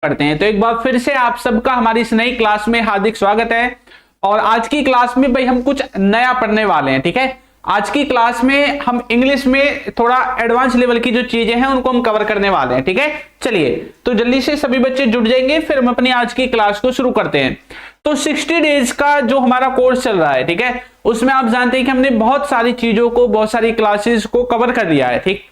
करते हैं। तो एक बार फिर से आप सबका हमारी इस नई क्लास में हार्दिक स्वागत है। और आज की क्लास में भाई हम कुछ नया पढ़ने वाले हैं, ठीक है। आज की क्लास में हम इंग्लिश में थोड़ा एडवांस लेवल की जो चीजें हैं उनको हम कवर करने वाले हैं, ठीक है। चलिए तो जल्दी से सभी बच्चे जुड़ जाएंगे, फिर हम अपनी आज की क्लास को शुरू करते हैं। तो 60 डेज का जो हमारा कोर्स चल रहा है, ठीक है, उसमें आप जानते हैं कि हमने बहुत सारी चीजों को, बहुत सारी क्लासेस को कवर कर लिया है, ठीक।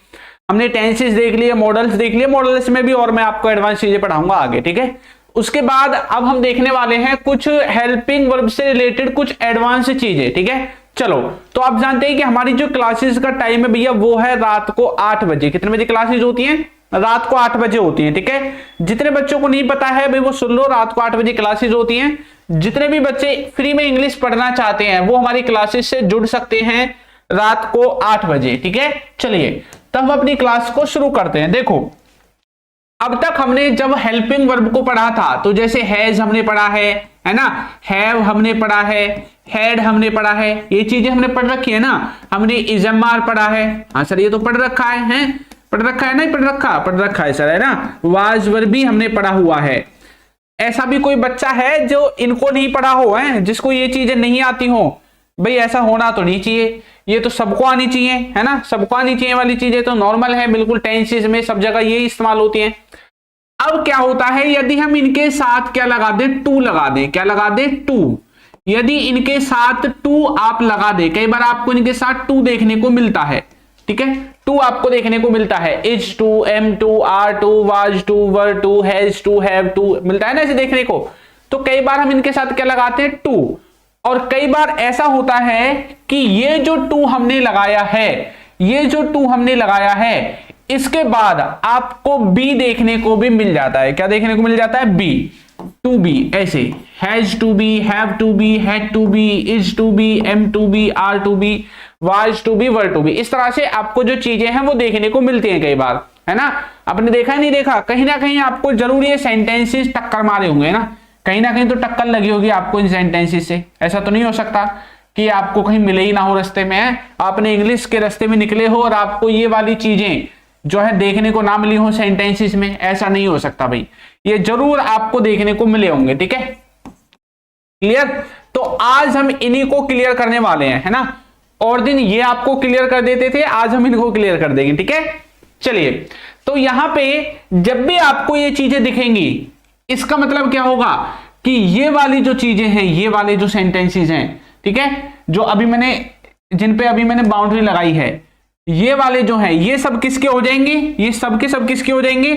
हमने टेंसेस देख लिए, मॉडल्स देख लिए, मॉडल्स में भी और मैं आपको एडवांस चीजें पढ़ाऊंगा आगे, ठीक है। उसके बाद अब हम देखने वाले हैं कुछ हेल्पिंग वर्ब से रिलेटेड कुछ एडवांस चीजें, ठीक है। चलो तो आप जानते हैं कि हमारी जो क्लासेस का टाइम है भैया वो है रात को 8 बजे। कितने बजे क्लासेस होती हैं? रात को 8 बजे होती हैं, ठीक है। जितने बच्चों को नहीं पता है भाई वो सुन लो, रात को 8 बजे क्लासेस होती हैं। जितने भी बच्चे फ्री में इंग्लिश पढ़ना चाहते हैं वो हमारी क्लासेस से जुड़ सकते हैं रात को 8 बजे, ठीक है। चलिए तब हम अपनी क्लास को शुरू करते हैं। देखो अब तक हमने जब हेल्पिंग वर्ब को पढ़ा था तो जैसे हैज हमने पढ़ा है ना, हैव हमने पढ़ा है, हैड हमने पढ़ा है, ये चीजें हमने पढ़ रखी है ना। हमने इजमार पढ़ा है, हाँ सर ये तो पढ़ रखा है, पढ़ रखा है, नहीं पढ़ रखा है सर, है ना। वाज वर्ब भी हमने पढ़ा हुआ है। ऐसा भी कोई बच्चा है जो इनको नहीं पढ़ा हो, है जिसको ये चीजें नहीं आती हो? भाई ऐसा होना तो नहीं चाहिए, ये तो सबको आनी चाहिए, है ना। सबको आनी चाहिए वाली चीजें तो नॉर्मल है, बिल्कुल टेंसेस में सब जगह ये इस्तेमाल होती हैं। अब क्या होता है यदि हम इनके साथ क्या लगा दें, टू लगा दें, क्या लगा दें, टू। यदि इनके साथ टू आप लगा दें, कई बार आपको इनके साथ टू देखने को मिलता है, ठीक है। टू आपको देखने को मिलता है, is to, am to, are to, was to, were to, has to, have to, मिलता है ना ऐसे देखने को। तो कई बार हम इनके साथ क्या लगाते हैं, टू। और कई बार ऐसा होता है कि ये जो टू हमने लगाया है, ये जो टू हमने लगाया है, इसके बाद आपको बी देखने को भी मिल जाता है। क्या देखने को मिल जाता है? बी, टू बी, ऐसे has to be, have to be, had to be, is to be, am to be, are to be, was to be, were to be. इस तरह से आपको जो चीजें हैं वो देखने को मिलती हैं कई बार, है ना। आपने देखा नहीं देखा, कहीं ना कहीं आपको जरूर ये सेंटेंसेस टक्कर मारे होंगे ना, कहीं ना कहीं तो टक्कर लगी होगी आपको इन सेंटेंसेस से। ऐसा तो नहीं हो सकता कि आपको कहीं मिले ही ना हो रास्ते में, आपने इंग्लिश के रास्ते में निकले हो और आपको ये वाली चीजें जो है देखने को ना मिली हो सेंटेंसेस में। ऐसा नहीं हो सकता भाई, ये जरूर आपको देखने को मिले होंगे, ठीक है। क्लियर? तो आज हम इन्हीं को क्लियर करने वाले हैं, है ना। और दिन ये आपको क्लियर कर देते थे, आज हम इनको क्लियर कर देंगे, ठीक है। चलिए तो यहां पे जब भी आपको ये चीजें दिखेंगी इसका मतलब क्या होगा कि ये वाली जो चीजें हैं, ये वाले जो सेंटेंसेस हैं, ठीक है, जो अभी मैंने, जिन पे अभी मैंने बाउंड्री लगाई है, ये वाले जो हैं ये सब किसके हो जाएंगे? ये सब के सब किसके हो जाएंगे?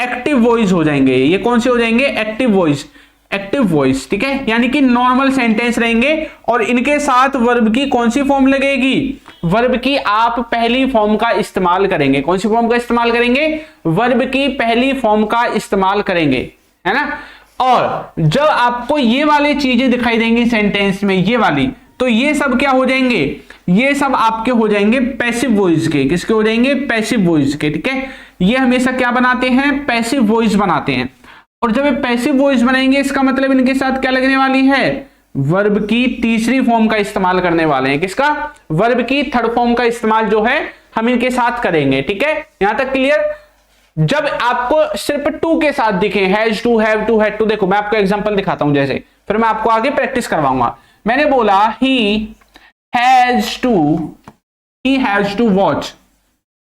एक्टिव वॉइस हो जाएंगे। ये कौन से हो जाएंगे? एक्टिव वॉइस, एक्टिव वॉइस, ठीक है। यानी कि नॉर्मल सेंटेंस रहेंगे और इनके साथ वर्ब की कौन सी फॉर्म लगेगी? वर्ब की आप पहली फॉर्म का इस्तेमाल करेंगे। कौन सी फॉर्म का इस्तेमाल करेंगे? वर्ब की पहली फॉर्म का इस्तेमाल करेंगे, है ना। और जब आपको ये वाली चीजें दिखाई देंगी सेंटेंस में, ये वाली, तो ये सब क्या हो जाएंगे? ये सब आपके हो जाएंगे पैसिव वॉइस के। किसके हो जाएंगे? पैसिव वॉइस के, ठीक है। ये हमेशा क्या बनाते हैं? पैसिव वॉइस बनाते हैं। और जब ये पैसिव वॉइस बनाएंगे इसका मतलब इनके साथ क्या लगने वाली है? वर्ब की तीसरी फॉर्म का इस्तेमाल करने वाले हैं। किसका? वर्ब की थर्ड फॉर्म का इस्तेमाल जो है हम इनके साथ करेंगे, ठीक है। यहां तक क्लियर? जब आपको सिर्फ टू के साथ दिखे, has to, have to, had to, देखो मैं आपको एग्जांपल दिखाता हूं जैसे, फिर मैं आपको आगे प्रैक्टिस करवाऊंगा। मैंने बोला ही हैज टू वॉच,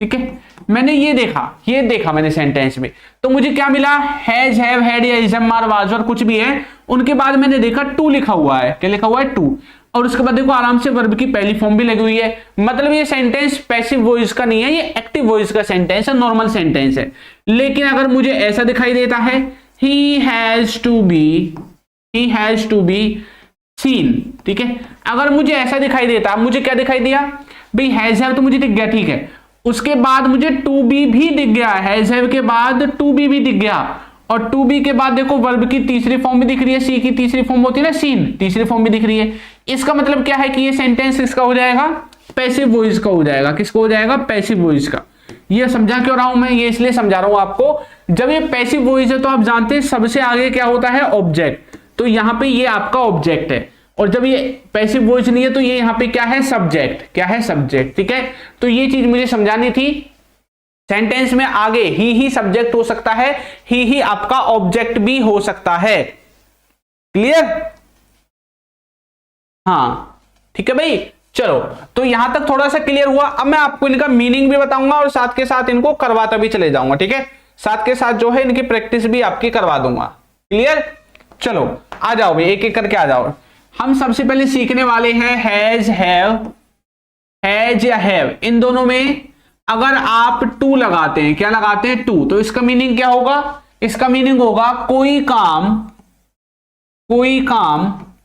ठीक है। मैंने ये देखा मैंने सेंटेंस में, तो मुझे क्या मिला? हैज, हैव, हैड या इजमार, वाज और कुछ भी है, उनके बाद मैंने देखा टू लिखा हुआ है। क्या लिखा हुआ है? टू। और उसके बाद देखो आराम से वर्ब की पहली फॉर्म भी लगी हुई है। मतलब ये सेंटेंस पैसिव वॉइस का नहीं है, ये एक्टिव वॉइस का सेंटेंस है, नॉर्मल सेंटेंस है। लेकिन अगर मुझे ऐसा दिखाई देता है, he has to be seen, ठीक है। अगर मुझे ऐसा दिखाई देता, मुझे क्या दिखाई दिया भाई? हैज हैव तो मुझे दिख गया, ठीक है। उसके बाद मुझे टू बी भी दिख गया, हैज हैव के बाद टू बी भी दिख गया, और टू बी के बाद देखो वर्ब की तीसरी फॉर्म भी दिख रही है, सी की तीसरी फॉर्म होती है ना, सीन, तीसरी फॉर्म भी दिख रही है। इसका मतलब क्या है कि ये सेंटेंस किसका हो जाएगा? पैसिव वॉइस का हो जाएगा। किसका हो जाएगा? पैसिव वॉइस का। ये समझा क्यों रहा हूं मैं? ये इसलिए समझा रहा हूं आपको, जब ये पैसिव वॉइस है तो आप जानते हैं सबसे आगे क्या होता है? ऑब्जेक्ट। तो यहां पे ये आपका ऑब्जेक्ट है, और जब ये पैसिव वॉइस नहीं है तो ये यहां पे क्या है? सब्जेक्ट। क्या है? सब्जेक्ट, ठीक है। तो ये चीज मुझे समझानी थी, सेंटेंस में आगे ही सब्जेक्ट हो सकता है, ही आपका ऑब्जेक्ट भी हो सकता है। क्लियर? हाँ ठीक है भाई। चलो तो यहां तक थोड़ा सा क्लियर हुआ। अब मैं आपको इनका मीनिंग भी बताऊंगा और साथ के साथ इनको करवाता भी चले जाऊंगा। ठीक है, साथ के साथ जो है इनकी प्रैक्टिस भी आपकी करवा दूंगा। क्लियर? चलो आ जाओ भाई, एक एक करके आ जाओ। हम सबसे पहले सीखने वाले हैं हैज, हैव। हैज या हैव, इन दोनों में अगर आप टू लगाते हैं, क्या लगाते हैं? टू, तो इसका मीनिंग क्या होगा? इसका मीनिंग होगा कोई काम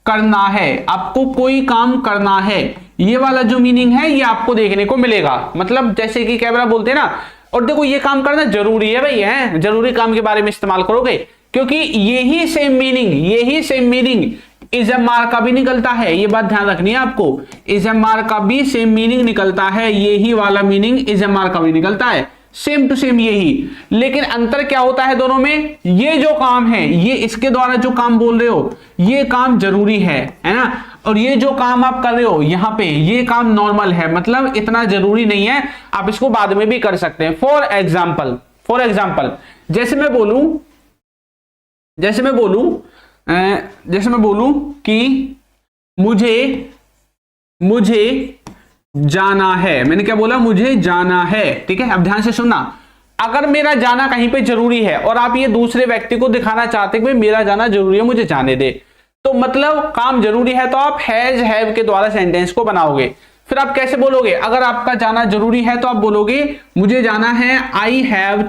करना है, आपको कोई काम करना है। ये वाला जो मीनिंग है ये आपको देखने को मिलेगा। मतलब जैसे कि कैमरा बोलते हैं ना, और देखो ये काम करना जरूरी है भाई, है जरूरी काम के बारे में इस्तेमाल करोगे, क्योंकि यही सेम मीनिंग इज़मार का भी निकलता है। ये बात ध्यान रखनी है आपको, इज़मार का भी सेम मीनिंग निकलता है, यही वाला मीनिंग इज़मार का भी निकलता है, सेम टू सेम यही। लेकिन अंतर क्या होता है दोनों में? ये जो काम है, ये इसके द्वारा जो काम बोल रहे हो ये काम जरूरी है ना, और ये जो काम आप कर रहे हो यहां पे ये काम नॉर्मल है, मतलब इतना जरूरी नहीं है, आप इसको बाद में भी कर सकते हैं। फॉर एग्जाम्पल जैसे मैं बोलूं कि मुझे जाना है। मैंने क्या बोला? मुझे जाना है। ठीक है, अब ध्यान से सुनना। अगर मेरा जाना कहीं पे जरूरी है और आप ये दूसरे व्यक्ति को दिखाना चाहते हैं कि मेरा जाना जरूरी है, मुझे जाने दे, तो मतलब काम जरूरी है, तो आप हैज, हैव के द्वारा सेंटेंस को बनाओगे। फिर आप कैसे बोलोगे? अगर आपका जाना जरूरी है तो आप बोलोगे मुझे जाना है, आई हैव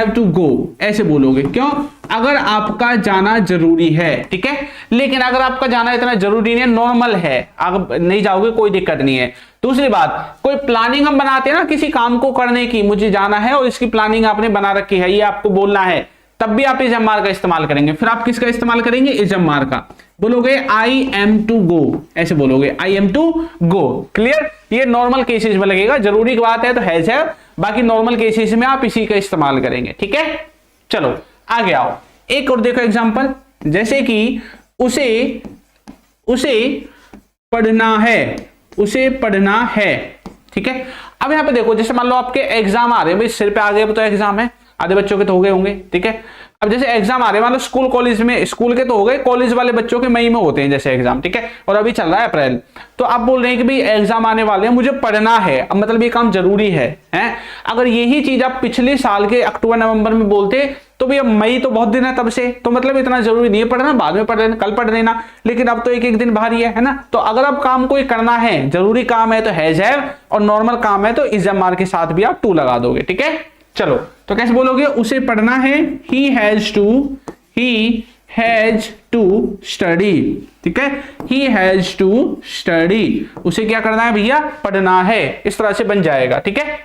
टू गो, ऐसे बोलोगे। क्यों? अगर आपका जाना जरूरी है। ठीक है, लेकिन अगर आपका जाना इतना जरूरी नहीं है, नॉर्मल है, आप नहीं जाओगे, कोई दिक्कत नहीं है। दूसरी बात, कोई प्लानिंग हम बनाते हैं ना किसी काम को करने की, मुझे जाना है और इसकी प्लानिंग आपने बना रखी है, ये आपको बोलना है, तब भी आप इज़मार का इस्तेमाल करेंगे। फिर आप किसका इस्तेमाल करेंगे? इज़मार का। बोलोगे आई एम टू गो, ऐसे बोलोगे, I am to go. Clear? ये नॉर्मल केसेस में लगेगा, जरूरी की बात है तो हैज है, बाकी नॉर्मल केसेस में आप इसी का इस्तेमाल करेंगे। ठीक है, चलो आगे आओ। एक और देखो एग्जांपल, जैसे कि उसे पढ़ना है। ठीक है, अब यहां पे देखो, जैसे मान लो आपके एग्जाम आ रहे हैं भाई, सिर पे आ गए तो एग्जाम है, आधे बच्चों के तो हो गए होंगे। ठीक है, अब जैसे एग्जाम आ रहे हैं, मान लो स्कूल कॉलेज में, स्कूल के तो हो गए, कॉलेज वाले बच्चों के मई में होते हैं जैसे एग्जाम। ठीक है, और अभी चल रहा है अप्रैल, तो आप बोल रहे हैं कि भाई एग्जाम आने वाले हैं, मुझे पढ़ना है, अब मतलब ये काम जरूरी है। अगर यही चीज आप पिछले साल के अक्टूबर नवंबर में बोलते तो भैया मई तो बहुत दिन है तब से, तो मतलब इतना जरूरी नहीं है पढ़ना, बाद में पढ़ लेना, कल पढ़ लेना, लेकिन अब तो एक एक दिन बाहर ही है ना। तो अगर अब काम कोई करना है, जरूरी काम है तो हैज हैव, और नॉर्मल काम है तो इज़मार के साथ भी आप टू लगा दोगे। ठीक है, चलो तो कैसे बोलोगे? उसे पढ़ना है, ही हैज टू स्टडी। ठीक है, ही हैज टू स्टडी, उसे क्या करना है भैया? पढ़ना है। इस तरह से बन जाएगा। ठीक है,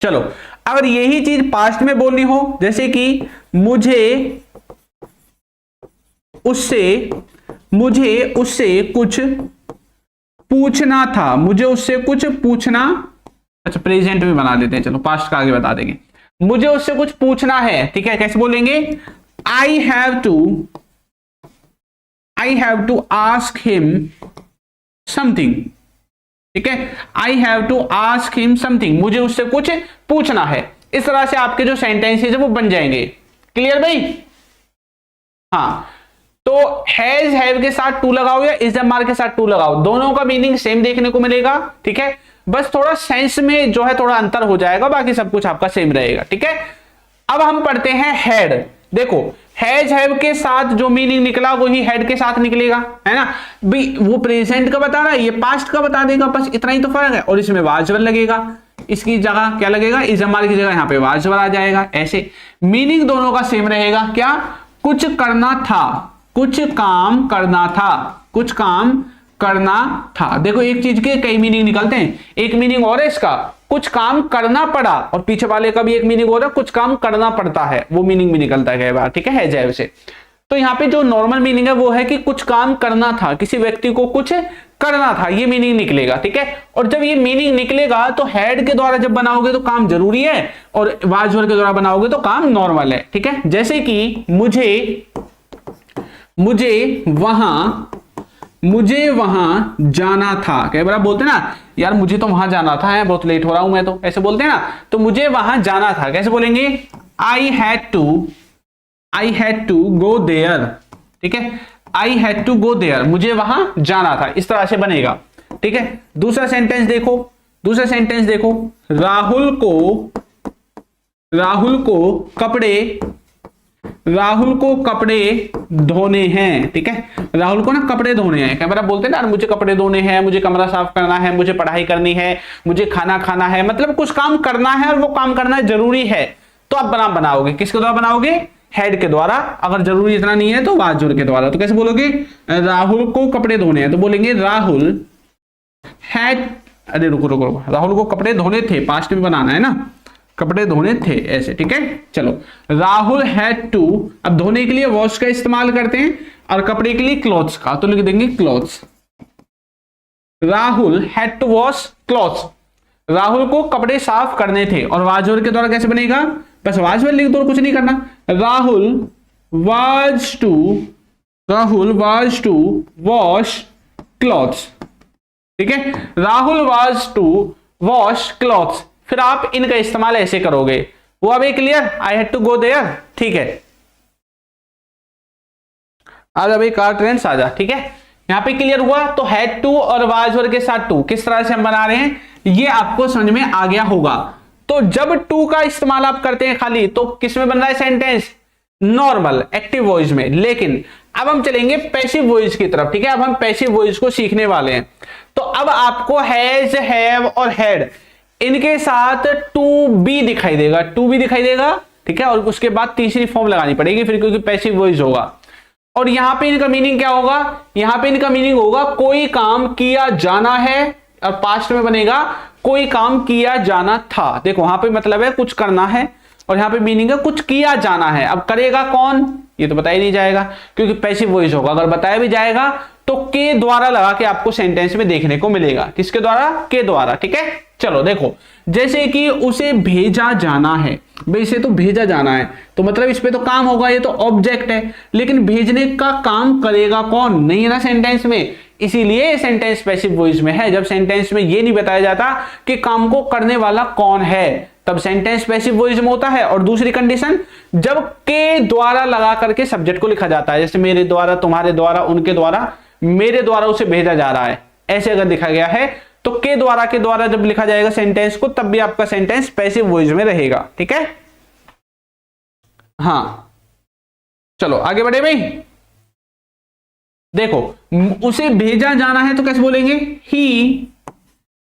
चलो अगर यही चीज पास्ट में बोलनी हो, जैसे कि मुझे उससे कुछ पूछना था, मुझे उससे कुछ पूछना, अच्छा प्रेजेंट में बना देते हैं, चलो पास्ट का आगे बता देंगे। मुझे उससे कुछ पूछना है। ठीक है, कैसे बोलेंगे? I have to ask him something. ठीक है, I have to ask him something, मुझे उससे कुछ पूछना है। इस तरह से आपके जो सेंटेंसेस है वो बन जाएंगे। क्लियर भाई? हाँ, तो हैज हैव के साथ टू लगाओ या इज़मार के साथ टू लगाओ, दोनों का मीनिंग सेम देखने को मिलेगा। ठीक है, बस थोड़ा सेंस में जो है थोड़ा अंतर हो जाएगा, बाकी सब कुछ आपका सेम रहेगा। ठीक है, अब हम पढ़ते हैं हैड। देखो हैज हैव के साथ जो मीनिंग निकला वही हैड के साथ निकलेगा, है ना भाई। वो प्रेजेंट का बता रहा है, ये पास्ट का बता देगा, बस इतना ही तो फर्क है। और इसमें वाजवर लगेगा, इसकी जगह क्या लगेगा? इज़मार की जगह यहाँ पे वाजवर आ जाएगा। ऐसे मीनिंग दोनों का सेम रहेगा। क्या? कुछ करना था, कुछ काम करना था। देखो एक चीज के कई मीनिंग निकलते हैं, एक मीनिंग और है इसका, कुछ काम करना पड़ा, और पीछे वाले का भी एक मीनिंग और है, कुछ काम करना पड़ता है, वो मीनिंग भी निकलता है कई बार। ठीक है जैव से। तो यहाँ पे जो नॉर्मल मीनिंग है वो है कि कुछ काम करना था, किसी व्यक्ति को कुछ करना था, ये मीनिंग निकलेगा। ठीक है, और जब ये मीनिंग निकलेगा तो हैड के द्वारा जब बनाओगे तो काम जरूरी है, और वाजवर के द्वारा बनाओगे तो काम नॉर्मल है। ठीक है, जैसे कि मुझे वहां मुझे वहां जाना था। कई बार आप बोलते हैं ना यार मुझे तो वहां जाना था, है बहुत लेट हो रहा हूं मैं, तो ऐसे बोलते हैं ना। तो मुझे वहां जाना था कैसे बोलेंगे? I had to go there. ठीक है, I had to go there, मुझे वहां जाना था, इस तरह से बनेगा। ठीक है, दूसरा सेंटेंस देखो, राहुल को कपड़े धोने हैं। ठीक है, राहुल को ना कपड़े धोने हैं। कई बार आप बोलते हैं ना मुझे कपड़े धोने हैं, मुझे कमरा साफ करना है, मुझे पढ़ाई करनी है, मुझे खाना खाना है, मतलब कुछ काम करना है और वो काम करना जरूरी है, तो आप बनाओगे किसके द्वारा बनाओगे? हैड के द्वारा। अगर जरूरी इतना नहीं है तो वाज जोड़ के द्वारा। तो कैसे बोलोगे? राहुल को कपड़े धोने हैं तो बोलेंगे राहुल हैड, अरे रुको, राहुल को कपड़े धोने थे, पास्ट में बनाना है ना, कपड़े धोने थे ऐसे। ठीक है, चलो राहुल हैड टू, अब धोने के लिए वॉश का इस्तेमाल करते हैं और कपड़े के लिए क्लॉथ्स का, तो लिख देंगे clothes. Rahul had to wash clothes, Rahul को कपड़े साफ करने थे। और वाज के द्वारा कैसे बनेगा? बस वाज लिख दो, कुछ नहीं करना। Rahul was to wash clothes. ठीक है, Rahul was to wash clothes, फिर आप इनका इस्तेमाल ऐसे करोगे। वो अभी clear? I had to go there. ठीक है, आज अभी कार ट्रेन साझा। ठीक है, यहां पे क्लियर हुआ। तो हैड टू और वाज के साथ टू किस तरह से हम बना रहे हैं ये आपको समझ में आ गया होगा। तो जब टू का इस्तेमाल आप करते हैं खाली, तो किस में बन रहा है सेंटेंस? नॉर्मल एक्टिव वॉइस में। लेकिन अब हम चलेंगे पैसिव वॉइस की तरफ। ठीक है, अब हम पैसिव वॉइस को सीखने वाले हैं। तो अब आपको हैज, हैव और हैड इनके साथ टू बी दिखाई देगा। ठीक है, और उसके बाद तीसरी फॉर्म लगानी पड़ेगी फिर, क्योंकि पैसिव वॉइस होगा। और यहां पे इनका मीनिंग क्या होगा? यहां पे इनका मीनिंग होगा कोई काम किया जाना है, और पास्ट में बनेगा कोई काम किया जाना था। देखो वहां पे मतलब है कुछ करना है, और यहां पे मीनिंग है कुछ किया जाना है। अब करेगा कौन ये तो बताया नहीं जाएगा, क्योंकि पैसिव वॉइस होगा। अगर बताया भी जाएगा तो के द्वारा लगा के आपको सेंटेंस में देखने को मिलेगा। किसके द्वारा? के द्वारा। ठीक है, चलो देखो, जैसे कि उसे भेजा जाना है, भाई इसे तो भेजा जाना है, तो मतलब इस पे तो काम होगा, ये तो ऑब्जेक्ट है। लेकिन भेजने का काम करेगा कौन? नहीं है ना सेंटेंस में, इसीलिए सेंटेंस पैसिव वॉइस में है। जब सेंटेंस में ये नहीं बताया जाता कि काम को करने वाला कौन है, तब सेंटेंस पैसिव वॉइस में होता है। और दूसरी कंडीशन, जब के द्वारा लगा करके सब्जेक्ट को लिखा जाता है, जैसे मेरे द्वारा, तुम्हारे द्वारा, उनके द्वारा, मेरे द्वारा उसे भेजा जा रहा है, ऐसे अगर लिखा गया है तो के द्वारा जब लिखा जाएगा सेंटेंस को, तब भी आपका सेंटेंस पैसिव वॉइस में रहेगा। ठीक है, हां चलो आगे बढ़े भाई। देखो उसे भेजा जाना है तो कैसे बोलेंगे?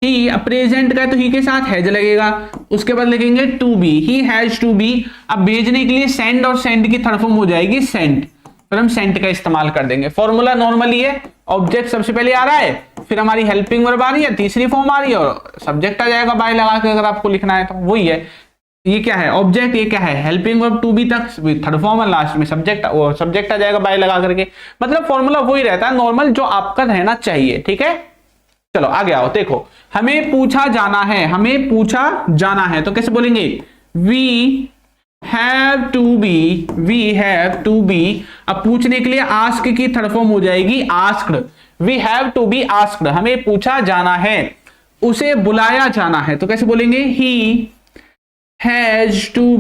ही प्रेजेंट का है तो ही के साथ हैज लगेगा, उसके बाद लिखेंगे to be, he has to be. अब भेजने के लिए सेंड, और सेंड की थर्ड फॉर्म हो जाएगी सेंट, फिर हम सेंट का इस्तेमाल कर देंगे। फॉर्मूला नॉर्मली है, ऑब्जेक्ट सबसे पहले आ रहा है, फिर हमारी हेल्पिंग वर्ब आ रही है, तीसरी फॉर्म आ रही है, और सब्जेक्ट आ जाएगा बाय लगा के अगर आपको लिखना है तो। वही है, ये क्या है? ऑब्जेक्ट, ये क्या है? हेल्पिंग वर्ब टू बी तक, थर्ड फॉर्म है, लास्ट में सब्जेक्ट, और सब्जेक्ट आ जाएगा बाय लगा करके। मतलब फॉर्मूला वही रहता है नॉर्मल जो आपका रहना चाहिए। ठीक है, चलो आगे आओ। देखो हमें पूछा जाना है, तो कैसे बोलेंगे? We have to be. अब पूछने के लिए आस्क की थर्ड फॉर्म हो जाएगी asked. We have to be asked, हमें पूछा जाना है। उसे बुलाया जाना है तो कैसे बोलेंगे? He has to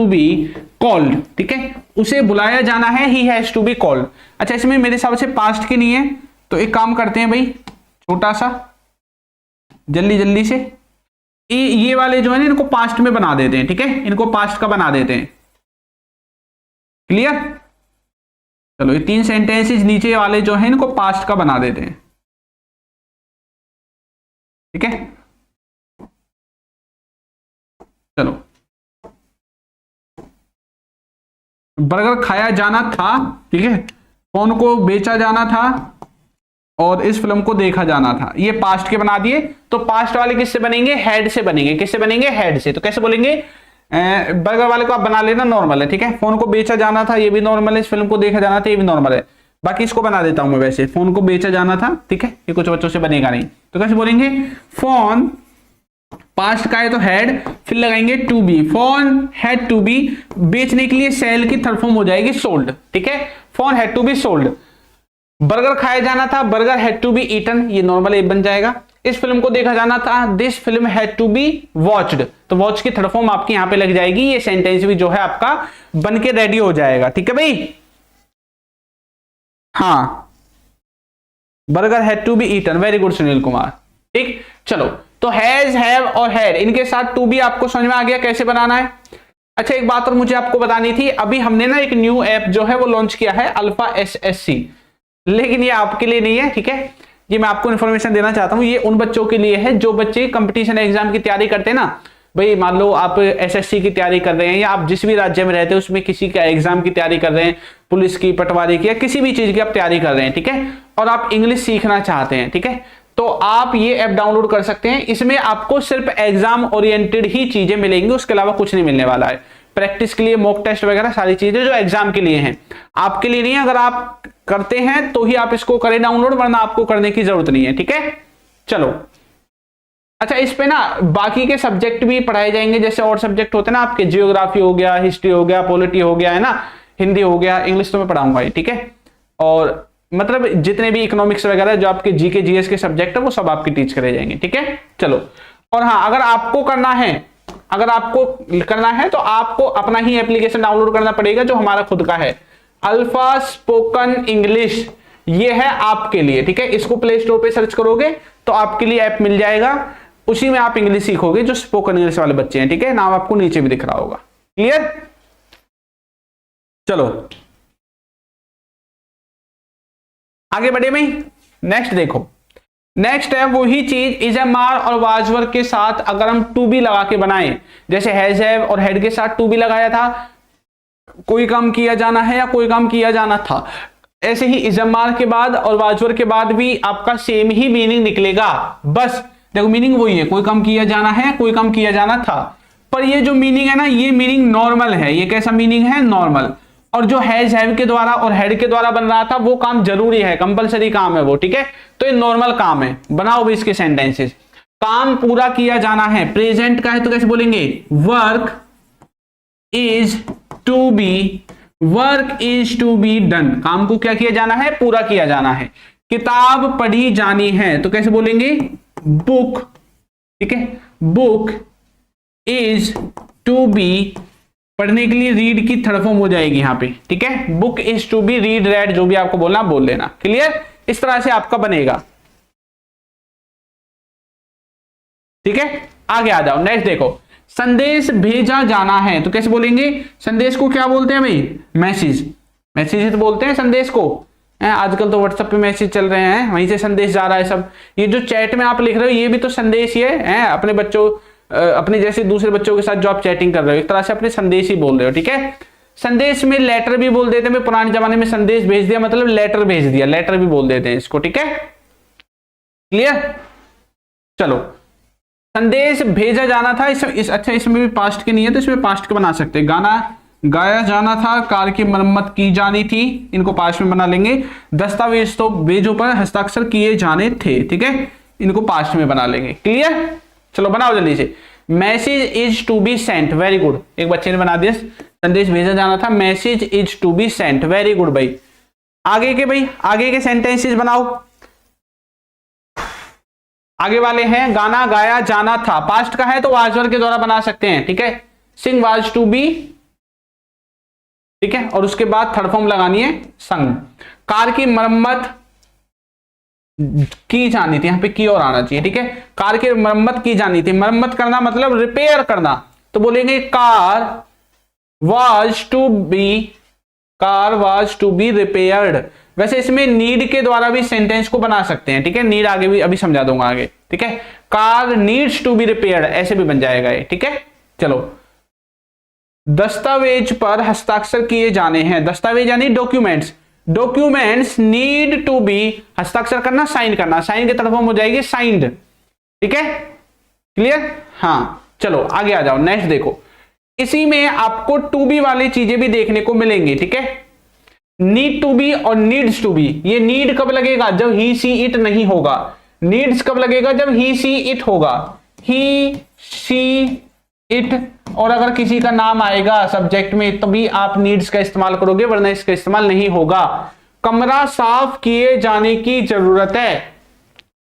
be called. ठीक है, उसे बुलाया जाना है, he has to be called. अच्छा, इसमें मेरे हिसाब से पास्ट की नहीं है, तो एक काम करते हैं भाई, छोटा सा जल्दी से ये वाले जो है ना इनको पास्ट में बना देते हैं। ठीक है, इनको पास्ट का बना देते हैं। क्लियर? चलो ये तीन सेंटेंसेस नीचे वाले जो है इनको पास्ट का बना देते हैं। ठीक है, चलो बर्गर खाया जाना था। ठीक है, फोन को बेचा जाना था, और इस फिल्म को देखा जाना था। ये पास्ट के बना दिए। तो पास्ट वाले किससे बनेंगे? हेड से बनेंगे। किससे बनेंगे? हेड से। तो कैसे बोलेंगे? बर्गर वाले को आप बना लेना, नॉर्मल है। ठीक है, फोन को बेचा जाना था, ये भी नॉर्मल है। इस फिल्म को देखा जाना था, ये भी नॉर्मल है। बाकी इसको बना देता हूं मैं वैसे, फोन को बेचा जाना था। ठीक है, ये कुछ बच्चों से बनेगा नहीं। तो कैसे बोलेंगे? फोन पास्ट का है तो हैड, फिर लगाएंगे to be, phone had to be. बेचने के लिए सेल की थर्ड फॉर्म हो जाएगी सोल्ड। ठीक है, phone had to be sold. Burger खाया जाना था, burger had to be eaten, ये नॉर्मल एब बन जाएगा। इस फिल्म को देखा जाना था, this film had to be watched, तो वॉच की थर्ड फॉर्म आपकी यहां पे लग जाएगी, ये सेंटेंस भी जो है आपका बन के रेडी हो जाएगा। ठीक है भाई, हाँ, burger had to be eaten, very good Sunil Kumar. ठीक, चलो, तो हैज, हैव और हैड, इनके साथ टू बी आपको समझ में आ गया कैसे बनाना है। अच्छा, एक बात और मुझे आपको बतानी थी, अभी हमने ना एक न्यू ऐप जो है वो लॉन्च किया है, अल्फा SSC, लेकिन ये आपके लिए नहीं है। ठीक है, ये मैं आपको इन्फॉर्मेशन देना चाहता हूं, ये उन बच्चों के लिए है जो बच्चे कंपटीशन एग्जाम की तैयारी करते हैं ना भाई। मान लो आप SSC की तैयारी कर रहे हैं, या आप जिस भी राज्य में रहते हैं उसमें किसी का एग्जाम की तैयारी कर रहे हैं, पुलिस की, पटवारी की, या किसी भी चीज की आप तैयारी कर रहे हैं। ठीक है, और आप इंग्लिश सीखना चाहते हैं, ठीक है, तो आप ये ऐप डाउनलोड कर सकते हैं। इसमें आपको सिर्फ एग्जाम ओरिएंटेड ही चीजें मिलेंगी, उसके अलावा कुछ नहीं मिलने वाला है। प्रैक्टिस के लिए मॉक टेस्ट वगैरह सारी चीजें जो एग्जाम के लिए हैं, आपके लिए नहीं है। अगर आप करते हैं तो ही आप इसको करें डाउनलोड, वरना आपको करने की जरूरत नहीं है। ठीक है, चलो। अच्छा, इस पे ना बाकी के सब्जेक्ट भी पढ़ाए जाएंगे, जैसे और सब्जेक्ट होते हैं ना आपके, जियोग्राफी हो गया, हिस्ट्री हो गया, पॉलिटी हो गया, है ना, हिंदी हो गया, इंग्लिश तो मैं पढ़ाऊंगा ही। ठीक है, और मतलब जितने भी इकोनॉमिक्स वगैरह जो आपके जीके जीएस के सब्जेक्ट है वो सब आपकी टीच करे जाएंगे। ठीक है, चलो। और हाँ, अगर आपको करना है तो आपको अपना ही एप्लीकेशन डाउनलोड करना पड़ेगा, जो हमारा खुद का है, अल्फा स्पोकन इंग्लिश, ये है आपके लिए। ठीक है, इसको प्ले स्टोर पे सर्च करोगे तो आपके लिए ऐप मिल जाएगा, उसी में आप इंग्लिश सीखोगे, जो स्पोकन इंग्लिश वाले बच्चे हैं। ठीक है, नाम आपको नीचे भी दिख रहा होगा। क्लियर, चलो आगे बढ़े भाई। नेक्स्ट देखो, नेक्स्ट है वही चीज, इज एम आर और वाज वर के साथ अगर हम टू बी लगा के बनाए, जैसे हैज, हैव और हैड के साथ टू बी लगाया था, कोई काम किया जाना है या कोई काम किया जाना था, ऐसे ही इज एम आर के बाद और वाज वर के बाद भी आपका सेम ही मीनिंग निकलेगा। बस देखो, मीनिंग वही है, कोई काम किया जाना है, कोई काम किया जाना था, पर ये जो मीनिंग है ना, ये मीनिंग नॉर्मल है। ये कैसा मीनिंग है? नॉर्मल। और जो हैज, हैव के द्वारा और हेड के द्वारा बन रहा था वो काम जरूरी है, कंपलसरी काम है वो। ठीक है, तो ये नॉर्मल काम है। बनाओ भी इसके सेंटेंसेस। काम पूरा किया जाना है, प्रेजेंट का है तो कैसे बोलेंगे? Work is to be, work is to be done. काम को क्या किया जाना है? पूरा किया जाना है। किताब पढ़ी जानी है तो कैसे बोलेंगे? बुक। ठीक है, बुक इज टू बी, पढ़ने के लिए रीड की थर्ड फॉर्म हो जाएगी यहां पे। ठीक है, book is to be read, read, जो भी आपको बोलना बोल लेना। क्लियर? इस तरह से आपका बनेगा। ठीक है, आगे आ जाओ। नेक्स्ट देखो, संदेश भेजा जाना है तो कैसे बोलेंगे? संदेश को क्या बोलते हैं भाई? मैसेज। मैसेज तो बोलते हैं संदेश को। आजकल तो व्हाट्सएप पे मैसेज चल रहे हैं, वहीं से संदेश जा रहा है सब। ये जो चैट में आप लिख रहे हो ये भी तो संदेश ही है। अपने बच्चों, अपने जैसे दूसरे बच्चों के साथ जो आप चैटिंग कर रहे हो, एक तरह से अपने संदेश ही बोल रहे हो। ठीक है, संदेश में लेटर भी बोल देते हैं। पुराने जमाने में संदेश भेज दिया मतलब लेटर भेज दिया, लेटर भी बोल देते हैं इसको। ठीक है, क्लियर? चलो, संदेश भेजा जाना था। अच्छा, इसमें भी पास्ट के नहीं है तो इसमें पास्ट के बना सकते हैं। गाना गाया जाना था, कार की मरम्मत की जानी थी, इनको पास्ट में बना लेंगे। दस्तावेज तो बेजों पर हस्ताक्षर किए जाने थे। ठीक है, इनको पास्ट में बना लेंगे। क्लियर? चलो बनाओ जल्दी से। Message is to be sent, very good. एक बच्चे ने बना दिया, संदेश भेजा जाना था, message is to be sent, very good भाई। आगे के भाई, आगे के सेंटेंसेस बनाओ। आगे वाले हैं, गाना गाया जाना था, पास्ट का है तो वाज वर के द्वारा बना सकते हैं। ठीक है, सिंग वाज टू बी। ठीक है, और उसके बाद थर्ड फॉर्म लगानी है संग। कार की मरम्मत की जानी थी, यहां पे की और आना चाहिए। ठीक है, कार की मरम्मत की जानी थी। मरम्मत करना मतलब रिपेयर करना, तो बोलेंगे car was to be, car was to be repaired. वैसे इसमें नीड के द्वारा भी सेंटेंस को बना सकते हैं। ठीक है, नीड आगे भी अभी समझा दूंगा आगे। ठीक है, car needs to be repaired, ऐसे भी बन जाएगा ये। ठीक है, चलो। दस्तावेज पर हस्ताक्षर किए जाने हैं, दस्तावेज यानी documents. Documents need to be, हस्ताक्षर करना, साइन करना, साइन की तरफ हो जाएगी साइंड। ठीक है, क्लियर? हाँ, चलो आगे आ जाओ। नेक्स्ट देखो, इसी में आपको टू बी वाली चीजें भी देखने को मिलेंगी। ठीक है, नीड टू बी और नीड्स टू बी। ये नीड कब लगेगा? जब ही सी इट नहीं होगा। नीड्स कब लगेगा? जब ही सी इट होगा। ही सी इट, और अगर किसी का नाम आएगा सब्जेक्ट में तभी आप नीड्स का इस्तेमाल करोगे, वरना इसका इस्तेमाल नहीं होगा। कमरा साफ किए जाने की जरूरत है।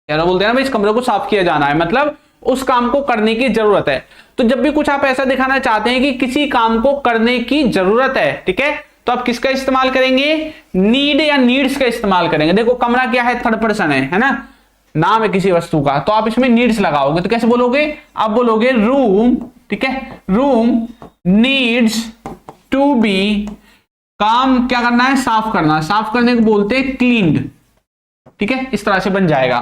यार बोलते हैं ना भाई इस कमरे को साफ किया जाना है, मतलब उस काम को करने की जरूरत है। तो जब भी कुछ आप ऐसा दिखाना चाहते हैं कि किसी काम को करने की जरूरत है, ठीक है, तो आप किसका इस्तेमाल करेंगे? नीड या नीड्स का इस्तेमाल करेंगे। देखो कमरा क्या है? थर्ड पर्सन है ना, नाम है किसी वस्तु का, तो आप इसमें नीड्स लगाओगे तो कैसे बोलोगे? आप बोलोगे रूम, ठीक है, रूम नीड्स टू बी, काम क्या करना है? साफ करना। साफ करने को बोलते हैं क्लीन्ड, ठीक है, इस तरह से बन जाएगा।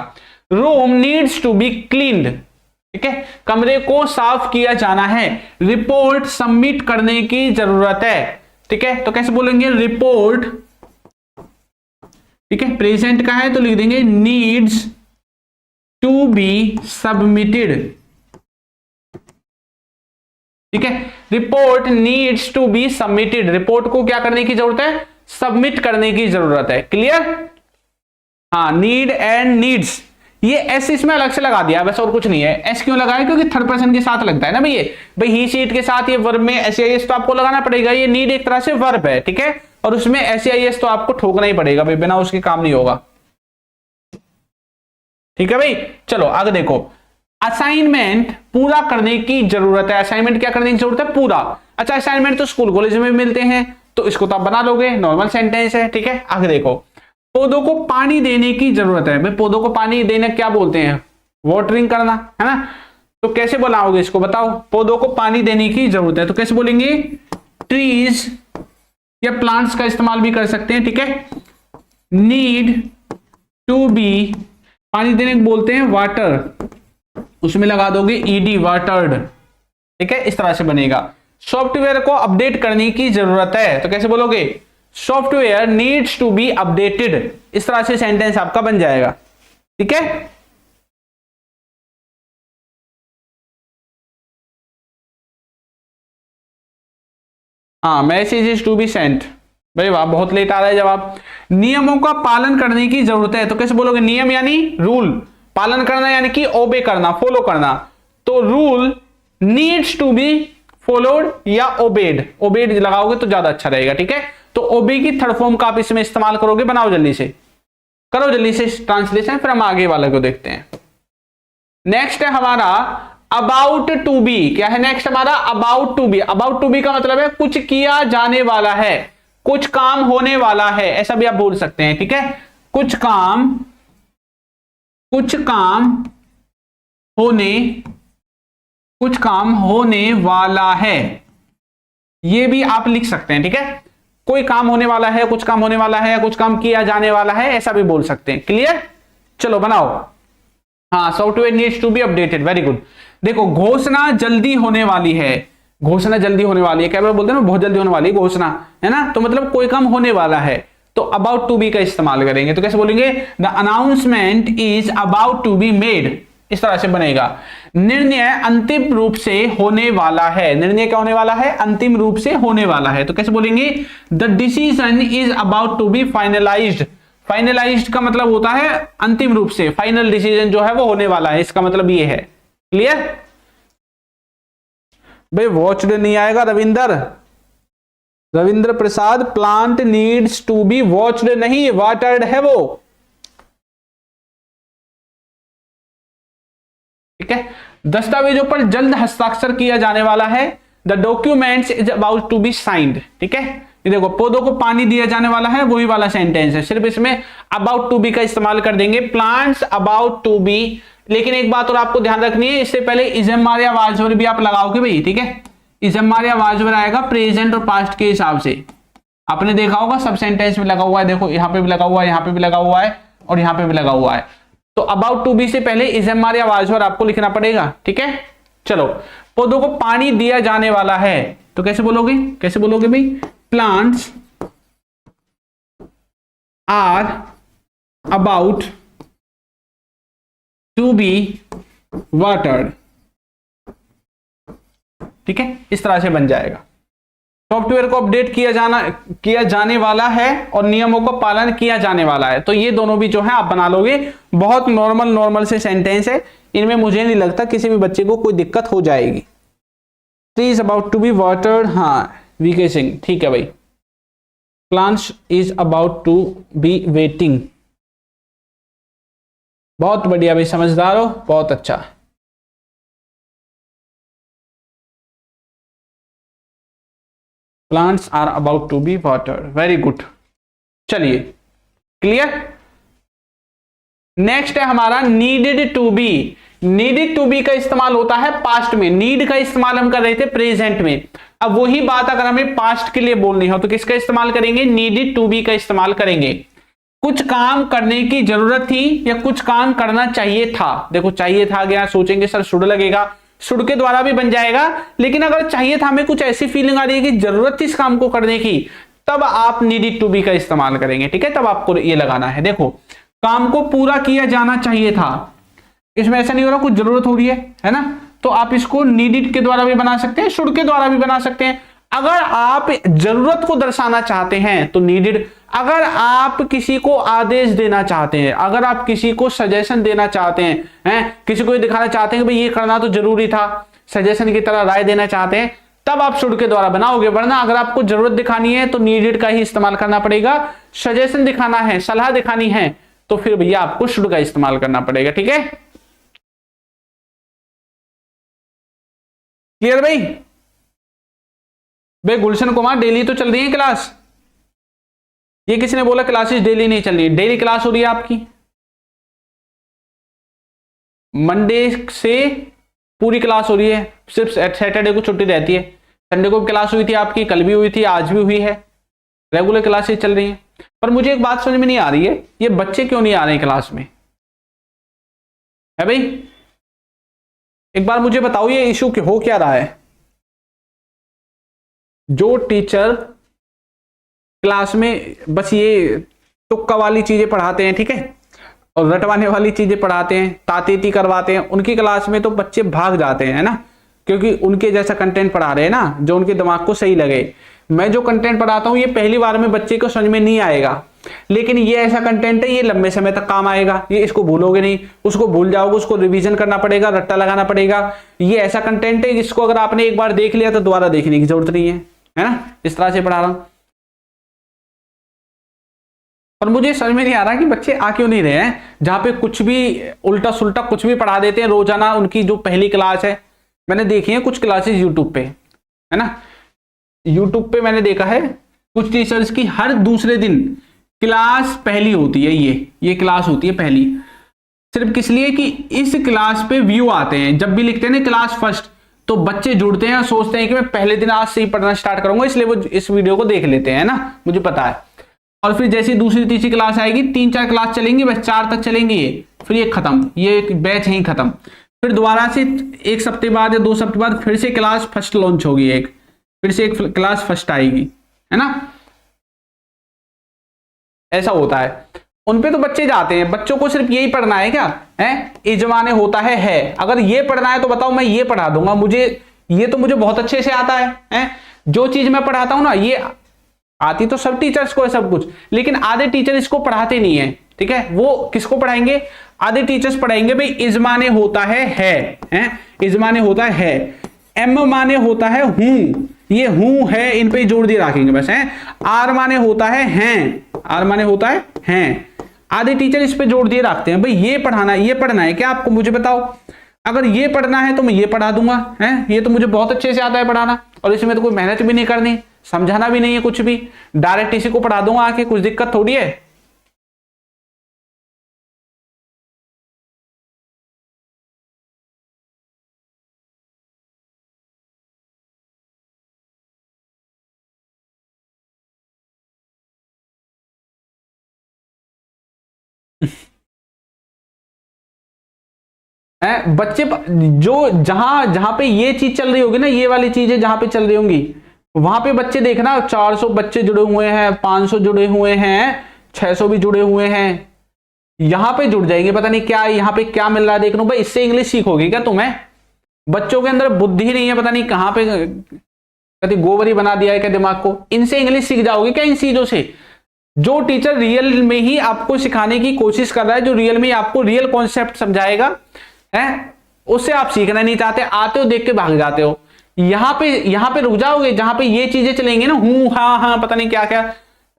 Room needs to be cleaned, ठीक है, कमरे को साफ किया जाना है। रिपोर्ट सबमिट करने की जरूरत है, ठीक है, तो कैसे बोलेंगे? रिपोर्ट, ठीक है, प्रेजेंट का है तो लिख देंगे नीड्स टू बी सबमिटेड, ठीक है, report needs to be submitted, report को क्या करने की जरूरत है? सबमिट करने की जरूरत है। क्लियर? हाँ, नीड एंड नीड्स, ये एस इसमें अलग से लगा दिया, बस और कुछ नहीं है। एस क्यों लगाया? क्योंकि थर्ड पर्सन के साथ लगता है ना भाई, भाई ही शीट के साथ ये वर्ब में एस तो आपको लगाना पड़ेगा। ये नीड एक तरह से वर्ब है, ठीक है, और उसमें एस तो आपको ठोकना ही पड़ेगा भाई, बिना उसके काम नहीं होगा। ठीक है भाई, चलो आगे देखो। असाइनमेंट पूरा करने की जरूरत है। असाइनमेंट क्या करने की जरूरत है? पूरा। अच्छा, असाइनमेंट तो स्कूल कॉलेज में मिलते हैं, तो इसको तो आप बना लोगे, नॉर्मल सेंटेंस है, ठीक है। आगे देखो, पौधों को पानी देने की जरूरत है। भाई पौधों को पानी देने क्या बोलते हैं? वाटरिंग करना, है ना। तो कैसे बनाओगे इसको बताओ? पौधों को पानी देने की जरूरत है तो कैसे बोलेंगे? ट्रीज या प्लांट्स का इस्तेमाल भी कर सकते हैं, ठीक है। नीड टू बी, पानी देने को बोलते हैं वाटर, उसमें लगा दोगे ईडी, वाटर्ड, ठीक है, इस तरह से बनेगा। सॉफ्टवेयर को अपडेट करने की जरूरत है तो कैसे बोलोगे? Software needs to be updated, इस तरह से सेंटेंस आपका बन जाएगा, ठीक है। हाँ, message is to be sent. भाई वाह, बहुत लेट आ रहा है जवाब। नियमों का पालन करने की जरूरत है तो कैसे बोलोगे? नियम यानी रूल, पालन करना यानी कि ओबे करना, फॉलो करना। तो rule needs to be followed या ओबेड, ओबेड लगाओगे तो ज्यादा अच्छा रहेगा, ठीक है। तो ओबे की थर्ड फॉर्म का आप इसमें इस्तेमाल करोगे। बनाओ जल्दी से, करो जल्दी से ट्रांसलेशन, फिर हम आगे वाले को देखते हैं। नेक्स्ट है हमारा अबाउट टू बी। क्या है नेक्स्ट हमारा? About to be. About to be का मतलब है कुछ किया जाने वाला है, कुछ काम होने वाला है, ऐसा भी आप बोल सकते हैं, ठीक है। कुछ काम होने वाला है, ये भी आप लिख सकते हैं, ठीक है। कोई काम होने वाला है, कुछ काम होने वाला है, कुछ काम किया जाने वाला है, ऐसा भी बोल सकते हैं। क्लियर? चलो बनाओ। हाँ, software needs to be updated, very good. देखो, घोषणा जल्दी होने वाली है, घोषणा जल्दी होने वाली है, क्या बोलते हैं ना, बहुत जल्दी होने वाली है घोषणा, है ना। तो मतलब कोई काम होने वाला है, तो अबाउट टू बी का इस्तेमाल करेंगे तो कैसे बोलेंगे? The announcement is about to be made, इस तरह से बनेगा। निर्णय अंतिम रूप से होने वाला है, निर्णय क्या होने वाला है? अंतिम रूप से होने वाला है, तो कैसे बोलेंगे? The decision is about to be finalised. Finalised का मतलब होता है अंतिम रूप से, फाइनल डिसीजन जो है वो होने वाला है, इसका मतलब ये है। क्लियर? भाई वॉच्ड नहीं आएगा Ravindra Prasad, plant needs to be watched नहीं, वाटर्ड है वो, ठीक है। दस्तावेजों पर जल्द हस्ताक्षर किया जाने वाला है, the documents is about to be signed, ठीक है। ये देखो, पौधों को पानी दिया जाने वाला है, वही वाला सेंटेंस है, सिर्फ इसमें अबाउट टू बी का इस्तेमाल कर देंगे। प्लांट्स अबाउट टू बी, लेकिन एक बात और आपको ध्यान रखनी है, इससे पहले इजम्मार या वाजवर भी आप लगाओगे भाई, ठीक है। इजम्मार या वाजवर आएगा प्रेजेंट और पास्ट के हिसाब से, आपने देखा होगा सब सेंटेंस में लगा हुआ है। देखो यहाँ पे भी लगा हुआ है, यहाँ पे भी लगा हुआ है और यहाँ पे भी लगा हुआ है। तो अबाउट टू बी से पहले इजम्मार या वाजवर आपको लिखना पड़ेगा, ठीक है। चलो, पौधों को पानी दिया जाने वाला है तो कैसे बोलोगे? कैसे बोलोगे भाई? Plants are about to be watered, ठीक है, इस तरह से बन जाएगा। सॉफ्टवेयर को अपडेट किया जाने वाला है और नियमों का पालन किया जाने वाला है, तो ये दोनों भी जो है आप बना लोगे। बहुत नॉर्मल से सेंटेंस है, इनमें मुझे नहीं लगता किसी भी बच्चे को कोई दिक्कत हो जाएगी। Tree is about to be watered, हाँ वीके सिंह, ठीक है भाई। Plants is about to be waiting. बहुत बढ़िया भाई, समझदार हो, बहुत अच्छा। Plants are about to be water, very good. चलिए क्लियर। नेक्स्ट है हमारा needed to be. Needed to be का इस्तेमाल होता है पास्ट में, नीड का इस्तेमाल हम कर रहे थे प्रेजेंट में। अब वही बात अगर हमें पास्ट के लिए बोलनी हो तो किसका इस्तेमाल करेंगे? नीडेड टू बी का इस्तेमाल करेंगे। कुछ काम करने की जरूरत थी या कुछ काम करना चाहिए था। देखो चाहिए था गया, सोचेंगे सर शुड लगेगा, शुड के द्वारा भी बन जाएगा, लेकिन अगर चाहिए था हमें कुछ ऐसी फीलिंग आ रही है कि जरूरत थी इस काम को करने की, तब आप नीडेड टू बी का इस्तेमाल करेंगे। ठीक है, तब आपको ये लगाना है। देखो काम को पूरा किया जाना चाहिए था, इसमें ऐसा नहीं हो रहा, कुछ जरूरत हो रही है ना, तो आप इसको नीडेड के द्वारा भी बना सकते हैं, शुड के द्वारा भी बना सकते हैं। अगर आप जरूरत को दर्शाना चाहते हैं तो नीडेड। अगर आप किसी को आदेश देना चाहते हैं, अगर आप किसी को सजेशन देना चाहते हैं, किसी को ये दिखाना चाहते हैं कि भाई ये करना तो जरूरी था, सजेशन की तरह राय देना चाहते हैं, तब आप शुड के द्वारा बनाओगे। वरना अगर आपको जरूरत दिखानी है तो नीडेड का ही इस्तेमाल करना पड़ेगा। सजेशन दिखाना है, सलाह दिखानी है, तो फिर भैया आपको शुड का इस्तेमाल करना पड़ेगा। ठीक है, क्लियर भाई? गुलशन कुमार डेली तो चल रही है क्लास? ये किसी ने बोला क्लासेस डेली नहीं चल रही? डेली क्लास हो रही है आपकी, मंडे से पूरी क्लास हो रही है, सिर्फ सैटरडे को छुट्टी रहती है। संडे को भी क्लास हुई थी आपकी, कल भी हुई थी, आज भी हुई है, रेगुलर क्लासेस चल रही हैं। पर मुझे एक बात समझ में नहीं आ रही है, ये बच्चे क्यों नहीं आ रहे हैं क्लास में? है भाई, एक बार मुझे बताओ ये इशू हो क्या रहा है? जो टीचर क्लास में बस ये तुक्का वाली चीजें पढ़ाते हैं, ठीक है, और रटवाने वाली चीजें पढ़ाते हैं, तातीती करवाते हैं, उनकी क्लास में तो बच्चे भाग जाते हैं, है ना, क्योंकि उनके जैसा कंटेंट पढ़ा रहे हैं ना, जो उनके दिमाग को सही लगे। मैं जो कंटेंट पढ़ाता हूं ये पहली बार में बच्चे को समझ में नहीं आएगा, लेकिन ये ऐसा कंटेंट है, ये लंबे समय तक काम आएगा। ये इसको भूलोगे नहीं, उसको भूल जाओगे, उसको रिवीजन करना पड़ेगा, रट्टा लगाना पड़ेगा। ये ऐसा कंटेंट है जिसको अगर आपने एक बार देख लिया तो दोबारा देखने की जरूरत नहीं है ना, इस तरह से पढ़ा रहा हूं। और मुझे समझ में नहीं आ रहा कि बच्चे आ क्यों नहीं रहे हैं, जहां पे कुछ भी उल्टा सुल्टा कुछ भी पढ़ा देते हैं रोजाना। उनकी जो पहली क्लास है, मैंने देखी है कुछ क्लासेस यूट्यूब पे, है ना, यूट्यूब पे मैंने देखा है कुछ टीचर्स की हर दूसरे दिन क्लास पहली होती है। ये क्लास होती है पहली, सिर्फ किस लिए कि इस क्लास पे व्यू आते हैं। जब भी लिखते हैं ना क्लास फर्स्ट, तो बच्चे जुड़ते हैं और सोचते हैं कि मैं पहले दिन आज से ही पढ़ना स्टार्ट करूंगा, इसलिए वो इस वीडियो को देख लेते हैं ना, मुझे पता है। और फिर जैसे दूसरी तीसरी क्लास आएगी, 3-4 क्लास चलेंगी, बस 4 तक चलेंगी ये, फिर ये खत्म, ये बैच ही खत्म। फिर दोबारा से 1 हफ्ते बाद या 2 हफ्ते बाद फिर से क्लास फर्स्ट लॉन्च होगी, फिर से एक क्लास फर्स्ट आएगी, है ना, ऐसा होता है। उन पे तो बच्चे जाते हैं। बच्चों को सिर्फ यही पढ़ना है क्या? इजमाने होता है। अगर ये पढ़ना है तो बताओ, मैं ये पढ़ा दूंगा, ये तो मुझे बहुत अच्छे से आता है। जो चीज मैं पढ़ाता हूं ना, ये आती तो सब टीचर्स को है सब कुछ, लेकिन आधे टीचर इसको पढ़ाते नहीं है। ठीक है, वो किसको पढ़ाएंगे? आधे टीचर्स पढ़ाएंगे भाई इजमाने होता है, इजमाने होता है, एम माने होता है हूं, ये हूं है, इन पे जोड़ दिए रखेंगे बस, है। आर माने होता है हैं, आर माने होता है हैं, आधे टीचर इस पे जोड़ दिए रखते हैं। भाई ये पढ़ाना है, ये पढ़ना है क्या आपको? मुझे बताओ। अगर ये पढ़ना है तो मैं ये पढ़ा दूंगा, है, ये तो मुझे बहुत अच्छे से आता है पढ़ाना, और इसमें तो कोई मेहनत भी नहीं करनी, समझाना भी नहीं है कुछ भी, डायरेक्ट इसी को पढ़ा दूंगा आके, कुछ दिक्कत थोड़ी है। बच्चे जो जहां जहां पे ये चीज चल रही होगी ना, ये वाली चीजें जहां पे चल रही होंगी, वहां पे बच्चे देखना 400 बच्चे जुड़े हुए हैं, 500 जुड़े हुए हैं, 600 भी जुड़े हुए हैं, यहां पे जुड़ जाएंगे। पता नहीं क्या यहां पे क्या मिल रहा है, देख लो भाई, इससे इंग्लिश सीखोगे क्या तुम्हें? बच्चों के अंदर बुद्धि नहीं है, पता नहीं कहां पे कभी गोबरी बना दिया है क्या दिमाग को। इनसे इंग्लिश सीख जाओगे क्या? इन चीजों से। जो टीचर रियल में ही आपको सिखाने की कोशिश कर रहा है, जो रियल में आपको रियल कॉन्सेप्ट समझाएगा, है, उससे आप सीखना नहीं चाहते, आते हो देख के भाग जाते हो। यहां पे रुक जाओगे जहां पे ये चीजें चलेंगे ना, हूं हाँ हाँ पता नहीं क्या क्या,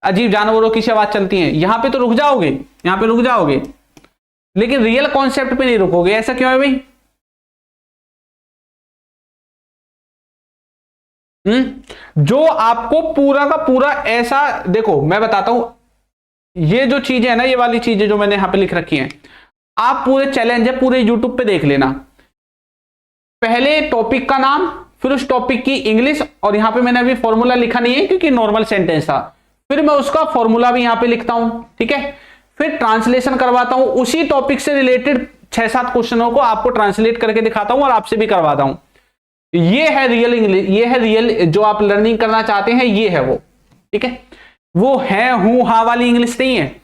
अजीब जानवरों की सी आवाज चलती है, यहां पे तो रुक जाओगे, यहां पे रुक जाओगे, लेकिन रियल कॉन्सेप्ट पे नहीं रुकोगे। ऐसा क्यों है भाई? जो आपको पूरा का पूरा ऐसा, देखो मैं बताता हूं, ये जो चीजें है ना, ये वाली चीजें जो मैंने यहां पे लिख रखी हैं, आप पूरे चैलेंज है पूरे यूट्यूब पे देख लेना। पहले टॉपिक का नाम, फिर उस टॉपिक की इंग्लिश, और यहां पे मैंने अभी फॉर्मूला लिखा नहीं है क्योंकि नॉर्मल सेंटेंस था, फिर मैं उसका फॉर्मूला भी यहां पे लिखता हूं, ठीक है। फिर ट्रांसलेशन करवाता हूं, उसी टॉपिक से रिलेटेड 6-7 क्वेश्चनों को आपको ट्रांसलेट करके दिखाता हूं और आपसे भी करवाता हूं। ये है रियल इंग्लिश, ये है रियल जो आप लर्निंग करना चाहते हैं, ये है वो, ठीक है। वो है हूं हा वाली इंग्लिश नहीं है।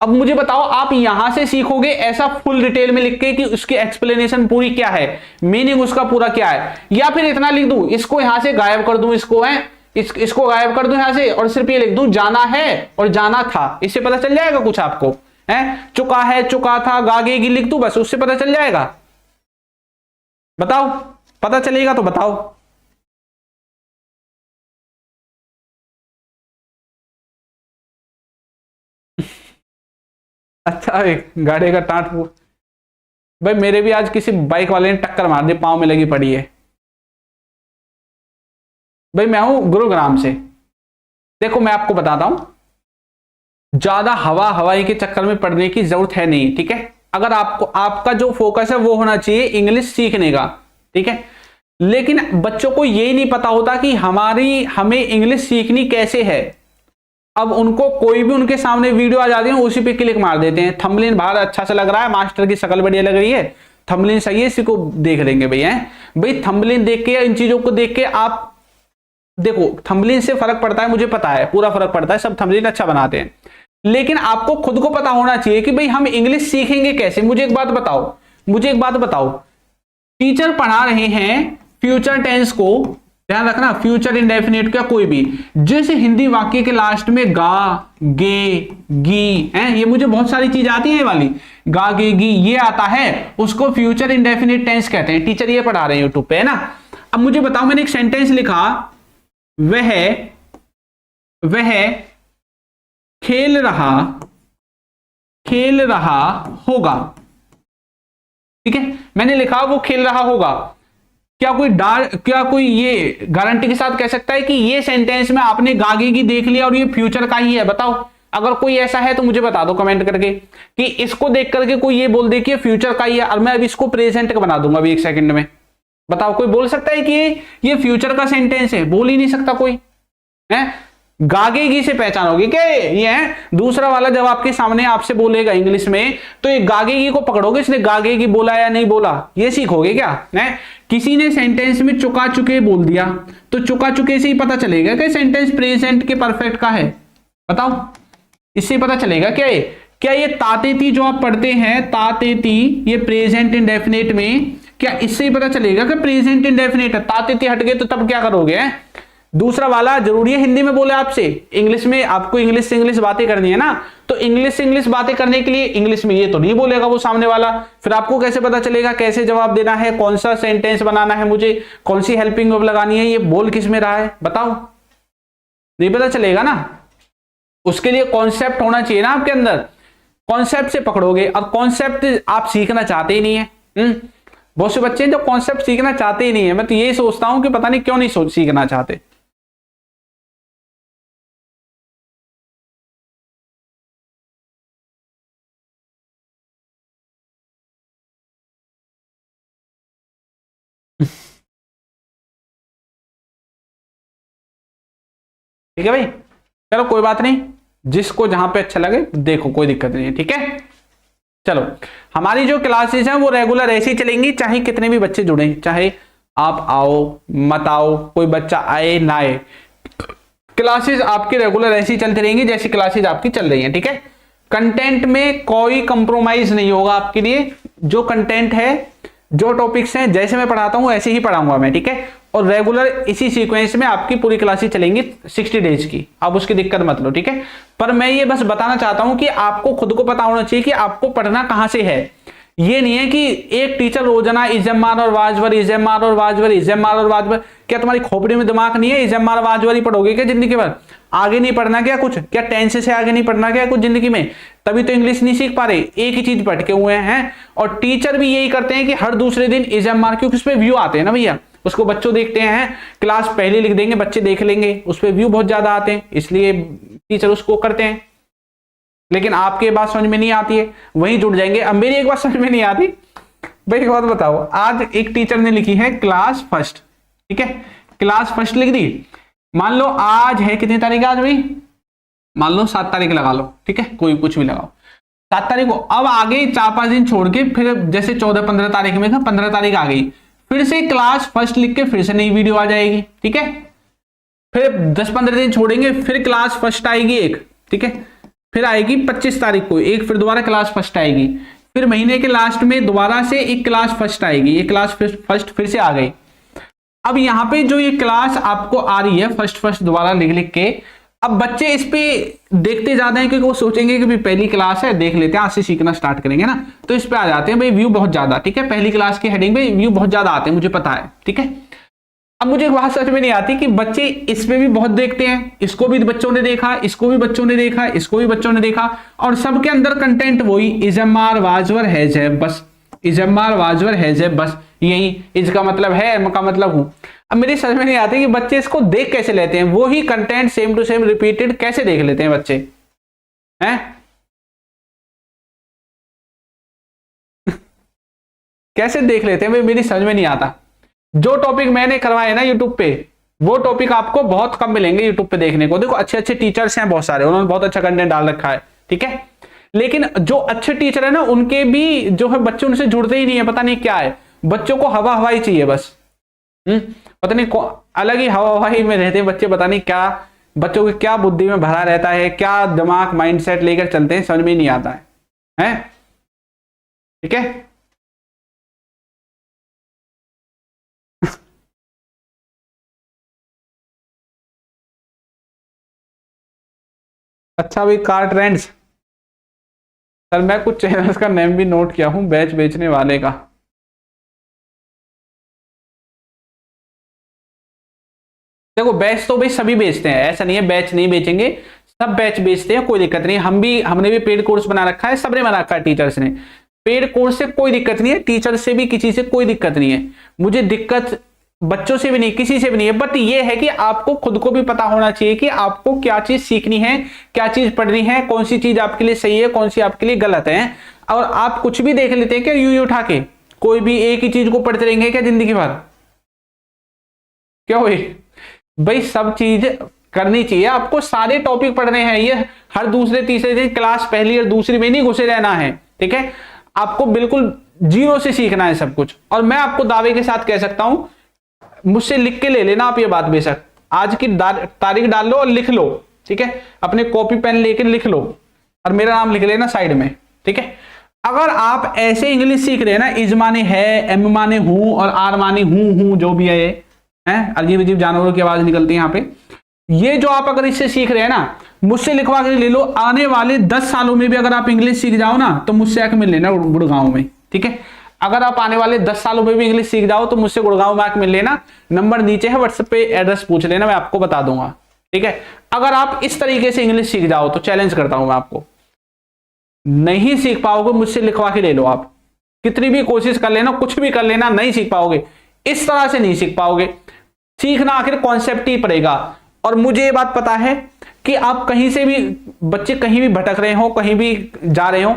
अब मुझे बताओ, आप यहां से सीखोगे ऐसा फुल डिटेल में लिख के कि उसकी एक्सप्लेनेशन पूरी क्या है, मीनिंग उसका पूरा क्या है, या फिर इतना लिख दूं, इसको यहां से गायब कर दूं, इसको है इसको गायब कर दूं यहां से, और सिर्फ ये लिख दूं जाना है और जाना था, इससे पता चल जाएगा कुछ आपको? है चुका है, चुका था, गागेगी लिख दूं बस, उससे पता चल जाएगा? बताओ, पता चलेगा तो बताओ। अच्छा, गाड़ी का टाट भाई, मेरे भी आज किसी बाइक वाले ने टक्कर मार दी, पांव में लगी पड़ी है। भाई मैं हूं गुरुग्राम से। देखो मैं आपको बताता हूं, ज्यादा हवाई के चक्कर में पड़ने की जरूरत है नहीं, ठीक है। अगर आपको, आपका जो फोकस है वो होना चाहिए इंग्लिश सीखने का, ठीक है। लेकिन बच्चों को यही नहीं पता होता कि हमें इंग्लिश सीखनी कैसे है। अब उनको कोई भी उनके सामने वीडियो आ जाती है, उसी पे क्लिक मार देते हैं। थंबनेल बाहर अच्छा सा लग रहा है, मास्टर की शक्ल बढ़िया लग रही है, थंबनेल सही है, इसी को देख लेंगे भैया। भाई थंबनेल देख के, इन चीजों को देख के आप देखो, थंबनेल से फर्क पड़ता है, मुझे पता है, पूरा फर्क पड़ता है, सब थंबनेल अच्छा बनाते हैं, लेकिन आपको खुद को पता होना चाहिए कि भाई हम इंग्लिश सीखेंगे कैसे। मुझे एक बात बताओ, टीचर पढ़ा रहे हैं फ्यूचर टेंस को, ध्यान रखना, फ्यूचर इंडेफिनिट का कोई भी, जैसे हिंदी वाक्य के लास्ट में गा, गे, गी है, ये मुझे बहुत सारी चीज आती है वाली, गा, गे, गी ये आता है, उसको फ्यूचर इंडेफिनिट टेंस कहते हैं। टीचर ये पढ़ा रहे हैं यूट्यूब पे, है ना। अब मुझे बताओ, मैंने एक सेंटेंस लिखा, वह खेल रहा होगा, ठीक है। मैंने लिखा वो खेल रहा होगा। क्या कोई ये गारंटी के साथ कह सकता है कि ये सेंटेंस में आपने गागेगी देख लिया और ये फ्यूचर का ही है? बताओ, अगर कोई ऐसा है तो मुझे बता दो कमेंट करके कि इसको देख करके कोई ये बोल दे कि ये फ्यूचर का ही है, और मैं अभी इसको प्रेजेंट का बना दूंगा अभी 1 सेकंड में। बताओ, कोई बोल सकता है कि ये फ्यूचर का सेंटेंस है? बोल ही नहीं सकता कोई, है। गागेगी से पहचानोगे क्या ये है? दूसरा वाला जब आपके सामने आपसे बोलेगा इंग्लिश में, तो ये गागेगी को पकड़ोगे, इसने गागेगी बोला या नहीं बोला, ये सीखोगे क्या है। किसी ने सेंटेंस में चुका चुके बोल दिया, तो चुका चुके से ही पता चलेगा कि सेंटेंस प्रेजेंट के परफेक्ट का है। बताओ, इससे पता चलेगा क्या ये तातेती जो आप पढ़ते हैं, तातेती, ये प्रेजेंट इंडेफिनिट में, क्या इससे ही पता चलेगा कि प्रेजेंट इंडेफिनिट है? तातेती हट गए तो तब क्या करोगे? दूसरा वाला जरूरी है हिंदी में बोले आपसे, इंग्लिश में आपको इंग्लिश से इंग्लिश बातें करनी है ना, तो इंग्लिश से इंग्लिश बातें करने के लिए इंग्लिश में ये तो नहीं बोलेगा वो सामने वाला, फिर आपको कैसे पता चलेगा कैसे जवाब देना है, कौन सा सेंटेंस बनाना है, मुझे कौन सी हेल्पिंग वर्ब लगानी है, ये बोल किस में रहा है? बताओ, नहीं पता चलेगा ना। उसके लिए कॉन्सेप्ट होना चाहिए ना आपके अंदर, कॉन्सेप्ट से पकड़ोगे। अब कॉन्सेप्ट आप सीखना चाहते ही नहीं है। बहुत से बच्चे जो कॉन्सेप्ट सीखना चाहते ही नहीं है, मैं तो यही सोचता हूं कि पता नहीं क्यों नहीं सीखना चाहते। ठीक है भाई, चलो कोई बात नहीं, जिसको जहां पे अच्छा लगे देखो, कोई दिक्कत नहीं है, ठीक है। चलो, हमारी जो क्लासेस हैं वो रेगुलर ऐसे ही चलेंगी, चाहे कितने भी बच्चे जुड़े, चाहे आप आओ मत आओ, कोई बच्चा आए ना आए, क्लासेस आपकी रेगुलर ऐसी चलती रहेंगी जैसी क्लासेस आपकी चल रही हैं, ठीक है। कंटेंट में कोई कंप्रोमाइज नहीं होगा आपके लिए, जो कंटेंट है, जो टॉपिक्स हैं, जैसे मैं पढ़ाता हूं ऐसे ही पढ़ाऊंगा मैं, ठीक है। और रेगुलर इसी सीक्वेंस में आपकी पूरी क्लासेस चलेंगी 60 डेज की, आप उसकी दिक्कत मत लो, ठीक है। पर मैं ये बस बताना चाहता हूं कि आपको खुद को पता होना चाहिए कि आपको पढ़ना कहां से है। ये नहीं है कि एक टीचर रोजाना इजम्मार और वाजवर, इजम्मार और वाजवर, इजम्मार और वाजवर। क्या तुम्हारी खोपड़ी में दिमाग नहीं है? इजम्मार वाजवर ही पढ़ोगे क्या जिंदगी भर? आगे नहीं पढ़ना क्या कुछ? क्या टेंस से आगे नहीं पढ़ना क्या कुछ जिंदगी में? तभी तो इंग्लिश नहीं सीख पा रहे, एक ही चीज भटके हुए हैं। और टीचर भी यही करते हैं कि हर दूसरे दिन इजम्मार, क्योंकि उस पर व्यू आते हैं ना भैया, उसको बच्चों देखते हैं, क्लास पहले लिख देंगे, बच्चे देख लेंगे, उस पर व्यू बहुत ज्यादा आते हैं, इसलिए टीचर उसको करते हैं। लेकिन आपके बात समझ में नहीं आती है, वहीं जुड़ जाएंगे। अब मेरी एक बात समझ में नहीं आती भाई, एक बात बताओ, आज एक टीचर ने लिखी है क्लास फर्स्ट, ठीक है, क्लास फर्स्ट लिख दी। मान लो आज है कितनी तारीख आज भाई? मान लो 7 तारीख लगा लो, ठीक है, कोई कुछ भी लगाओ, 7 तारीख को। अब आगे 4-5 दिन छोड़ के फिर जैसे 14-15 तारीख में था, 15 तारीख आ गई, फिर से क्लास फर्स्ट लिख के फिर से नई वीडियो आ जाएगी, ठीक है। फिर 10-15 दिन छोड़ेंगे, फिर क्लास फर्स्ट आएगी एक, ठीक है, फिर आएगी 25 तारीख को एक, फिर दोबारा क्लास फर्स्ट आएगी, फिर महीने के लास्ट में दोबारा से एक क्लास फर्स्ट आएगी, एक क्लास फर्स्ट फिर से आ गई। अब यहाँ पे जो ये क्लास आपको आ रही है फर्स्ट दोबारा लिख लिख के, अब बच्चे इस पे देखते ज्यादा हैं क्योंकि वो सोचेंगे कि भाई पहली क्लास है, देख लेते हैं, आज से सीखना स्टार्ट करेंगे ना, तो इस पे आ जाते हैं भाई व्यू बहुत ज्यादा, ठीक है, पहली क्लास की हेडिंग पे व्यू बहुत ज्यादा आते हैं, मुझे पता है, ठीक है। अब मुझे एक बात समझ में नहीं आती कि बच्चे इस पे भी बहुत देखते हैं, इसको भी बच्चों ने देखा, इसको भी बच्चों ने देखा, इसको भी बच्चों ने देखा, और सबके अंदर कंटेंट वही इजम्मार वाजवर हैज है बस, इजम्मार वाजवर हैज है बस, यही इसका मतलब है, एम का मतलब हूं। अब मेरी समझ में नहीं आती कि बच्चे इसको देख कैसे लेते हैं, वो ही content same to same repeated कैसे देख लेते हैं बच्चे हैं? कैसे देख लेते हैं मेरी समझ में नहीं आता। जो टॉपिक मैंने करवाए ना यूट्यूब पे, वो टॉपिक आपको बहुत कम मिलेंगे यूट्यूब पे देखने को। देखो अच्छे अच्छे टीचर्स हैं बहुत सारे, उन्होंने बहुत अच्छा कंटेंट डाल रखा है, ठीक है, लेकिन जो अच्छे टीचर है ना उनके भी जो है बच्चे उनसे जुड़ते ही नहीं है, पता नहीं क्या है, बच्चों को हवा हवाई चाहिए बस। पता नहीं अलग ही हवा हवाई में रहते हैं बच्चे, पता नहीं क्या बच्चों की क्या बुद्धि में भरा रहता है, क्या दिमाग माइंडसेट लेकर चलते हैं, समझ में नहीं आता है? ठीक है। अच्छा भाई, कार ट्रेंड्स, सर मैं कुछ चैनल्स का नेम भी नोट किया हूं, बैच बेचने वाले का। देखो बैच तो भाई सभी बेचते हैं, ऐसा नहीं है बैच नहीं बेचेंगे, सब बैच बेचते हैं, कोई दिक्कत नहीं। हमने भी पेड कोर्स बना रखा है, सबने बना रखा है, टीचर्स ने। पेड कोर्स से कोई दिक्कत नहीं है, टीचर से भी किसी से कोई दिक्कत नहीं है, मुझे दिक्कत बच्चों से भी नहीं, किसी से भी नहीं है। बट ये है कि आपको खुद को भी पता होना चाहिए कि आपको क्या चीज सीखनी है, क्या चीज पढ़नी है, कौन सी चीज आपके लिए सही है, कौन सी आपके लिए गलत है। और आप कुछ भी देख लेते हैं क्या यूं ही उठा के, कोई भी एक ही चीज को पढ़ते रहेंगे क्या जिंदगी भर? क्या हुई भाई, सब चीज करनी चाहिए आपको, सारे टॉपिक पढ़ने हैं, ये हर दूसरे तीसरे दिन क्लास पहली और दूसरी में नहीं घुसे रहना है, ठीक है। आपको बिल्कुल जीरो से सीखना है सब कुछ। और मैं आपको दावे के साथ कह सकता हूं, मुझसे लिख के ले लेना आप ये बात, बेशक आज की तारीख डाल लो और लिख लो, ठीक है, अपने कॉपी पेन लेकर लिख लो और मेरा नाम लिख लेना साइड में, ठीक है। अगर आप ऐसे इंग्लिश सीख रहे हैं ना, इज माने है, एम माने हूं और आर माने हूं जो भी है, अजीब अजीब जानवरों की आवाज निकलती है यहाँ पे, ये जो आप अगर इससे सीख रहे हैं ना, मुझसे लिखवा के ले लो। आने वाले 10 सालों में भी अगर आप इंग्लिश सीख जाओ ना, तो मुझसे आके मिल लेना गुड़गांव में, ठीक है। अगर आप आने वाले 10 सालों में भी इंग्लिश सीख जाओ तो मुझसे गुड़गांव में आके मिल लेना, नंबर नीचे है, व्हाट्सएप पे एड्रेस पूछ लेना, मैं आपको बता दूंगा, ठीक है। अगर आप इस तरीके से इंग्लिश सीख जाओ तो चैलेंज करता हूं मैं आपको, नहीं सीख पाओगे, मुझसे लिखवा के ले लो, आप कितनी भी कोशिश कर लेना, कुछ भी कर लेना, नहीं सीख पाओगे, इस तरह से नहीं सीख पाओगे। सीखना आखिर कॉन्सेप्ट ही पड़ेगा। और मुझे ये बात पता है कि आप कहीं से भी, बच्चे कहीं भी भटक रहे हो, कहीं भी जा रहे हो,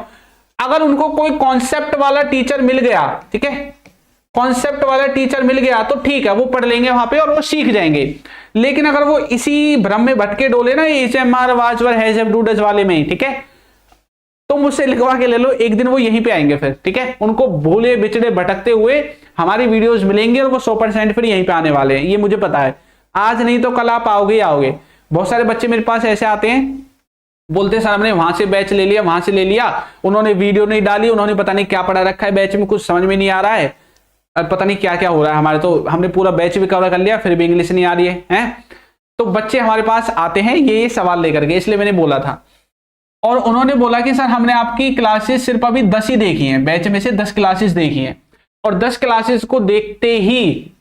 अगर उनको कोई कॉन्सेप्ट वाला टीचर मिल गया, ठीक है, कॉन्सेप्ट वाला टीचर मिल गया तो ठीक है, वो पढ़ लेंगे वहां पे और वो सीख जाएंगे। लेकिन अगर वो इसी भ्रम में भटके डोले ना, HMR वाजवर has have do does वाले में, ठीक है, तो मुझसे लिखवा के ले लो, एक दिन वो यहीं पे आएंगे फिर, ठीक है। उनको भूले बिछड़े भटकते हुए हमारी वीडियोस मिलेंगे और वो 100% फिर यहीं पे आने वाले हैं, ये मुझे पता है। आज नहीं तो कल आप आओगे ही आओगे। बहुत सारे बच्चे मेरे पास ऐसे आते हैं, बोलते सर हमने वहां से बैच ले लिया, वहां से ले लिया, उन्होंने वीडियो नहीं डाली, उन्होंने पता नहीं क्या पढ़ा रखा है बैच में, कुछ समझ में नहीं आ रहा है, और पता नहीं क्या क्या हो रहा है हमारे, तो हमने पूरा बैच भी कवर कर लिया, फिर भी इंग्लिश नहीं आ रही है। तो बच्चे हमारे पास आते हैं ये सवाल लेकर के, इसलिए मैंने बोला था। और उन्होंने बोला कि सर हमने आपकी क्लासेस सिर्फ अभी 10 ही देखी हैं, बैच में से 10 क्लासेस देखी हैं, और 10 क्लासेस को देखते ही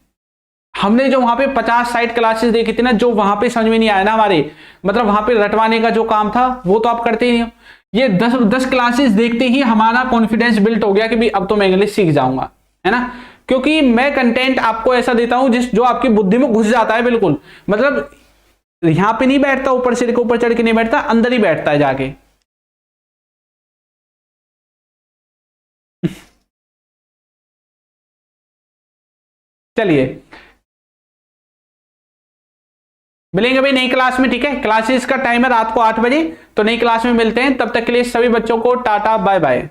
हमने जो वहां पे 50-60 क्लासेस देखी थी ना, जो वहां पे समझ में नहीं आया ना हमारे, मतलब वहां पे रटवाने का जो काम था वो तो आप करते ही नहीं हो। ये 10 क्लासेस देखते ही हमारा कॉन्फिडेंस बिल्ट हो गया कि भाई अब तो मैं इंग्लिश सीख जाऊंगा, है ना। क्योंकि मैं कंटेंट आपको ऐसा देता हूं जो आपकी बुद्धि में घुस जाता है बिल्कुल, मतलब यहां पे नहीं बैठता, ऊपर सिर के ऊपर चढ़ के नहीं बैठता, अंदर ही बैठता है जाके। चलिए मिलेंगे भाई नई क्लास में, ठीक है। क्लासेस का टाइम है रात को 8 बजे, तो नई क्लास में मिलते हैं। तब तक के लिए सभी बच्चों को टाटा बाय बाय।